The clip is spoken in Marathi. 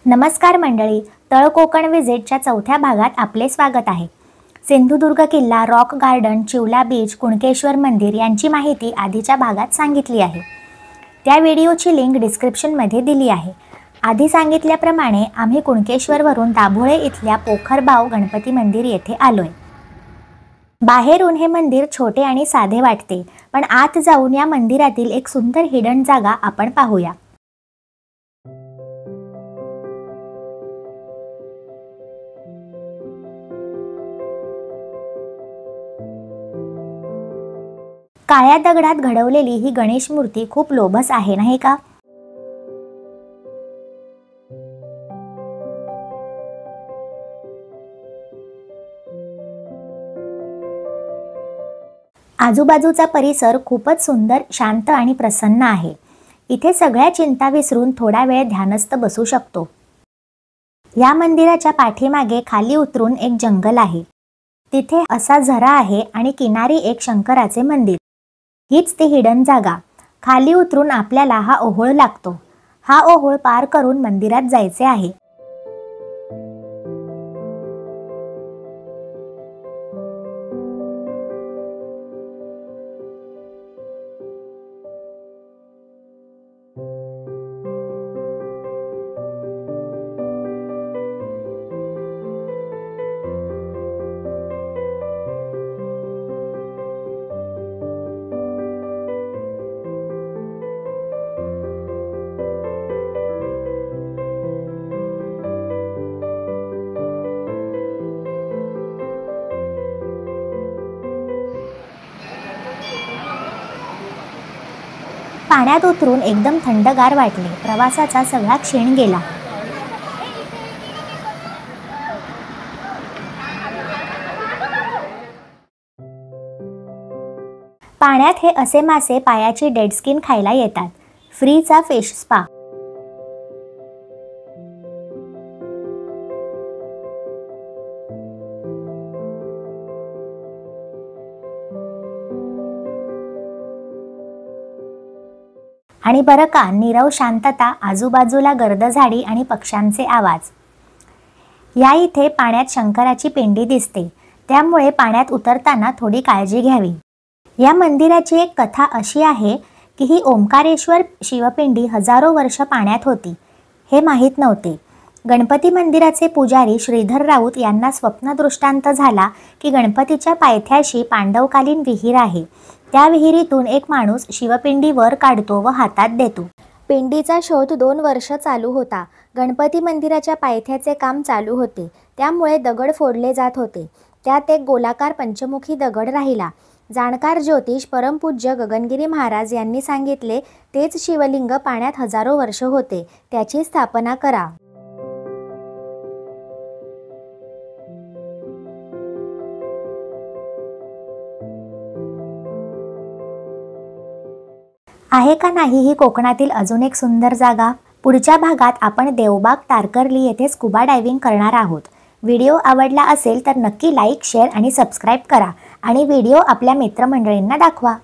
नमस्कार मंडळी, तळ कोकण विजिटच्या चौथ्या भागात आपले स्वागत आहे। सिंधुदुर्ग किल्ला, rock garden, Chivla beach, Kunkeshwar मंदिर यांची माहिती आधीच्या भागात सांगितली आहे। त्या व्हिडिओची लिंक डिस्क्रिप्शनमध्ये दिली आहे। आधी सांगितल्याप्रमाणे आम्ही कुणकेश्वरवरून दाभोळे इथल्या पोखरबाव गणपती मंदिर येथे आलोय। बाहेरून हे मंदिर छोटे आणि साधे वाटते, पण आत जाऊन या मंदिरातील एक सुंदर हिडन जागा आपण पाहूया। काळ्या दगडात घडवलेली ही गणेश मूर्ती खूप लोभस आहे, नाही का? आजूबाजूचा परिसर खूपच सुंदर, शांत आणि प्रसन्न आहे। इथे सगळ्या चिंता विसरून थोडा वेळ ध्यानस्थ बसू शकतो। या मंदिराच्या पाठीमागे खाली उतरून एक जंगल आहे। तिथे असा झरा आहे आणि किनारी एक शंकराचे मंदिर। हीच ती हिडन जागा। खाली उतरून आपल्याला हा ओहोळ लागतो। हा ओहोळ पार करून मंदिरात जायचे आहे। पाण्यात उतरून एकदम थंडगार वाटले। प्रवासाचा सगळा क्षीण गेला। पाण्यात हे असे मासे पायाची डेड स्किन खायला येतात। फ्रीचा फिश स्पा। आणि बरं का, नीरव शांतता, आजूबाजूला गर्द झाडी आणि पक्ष्यांचे आवाज। या इथे पाण्यात शंकराची पिंडी दिसते, त्यामुळे पाण्यात उतरताना थोडी काळजी घ्यावी। या मंदिराची एक कथा अशी आहे की ही ओंकारेश्वर शिवपिंडी हजारो वर्ष पाण्यात होती, हे माहीत नव्हते। गणपती मंदिराचे पुजारी श्रीधर राऊत यांना स्वप्नदृष्टांत झाला की गणपतीच्या पायथ्याशी पांडवकालीन विहीर आहे। त्या विहिरीतून एक माणूस शिवपिंडी वर काढतो व हातात देतो। पिंडीचा शोध 2 वर्ष चालू होता। गणपती मंदिराच्या पायथ्याचे काम चालू होते, त्यामुळे दगड फोडले जात होते। त्यात एक गोलाकार पंचमुखी दगड राहिला। जाणकार ज्योतिष परमपूज्य गगनगिरी महाराज यांनी सांगितले, तेच शिवलिंग पाण्यात हजारो वर्ष होते, त्याची स्थापना करा। आहे का नाही ही कोकणातील अजून एक सुंदर जागा? पुढच्या भागात आपण देवबाग तारकर्ली येथे स्कुबा डायव्हिंग करणार आहोत। व्हिडिओ आवडला असेल तर नक्की लाईक, शेअर आणि सबस्क्राईब करा आणि व्हिडिओ आपल्या मित्रमंडळींना दाखवा।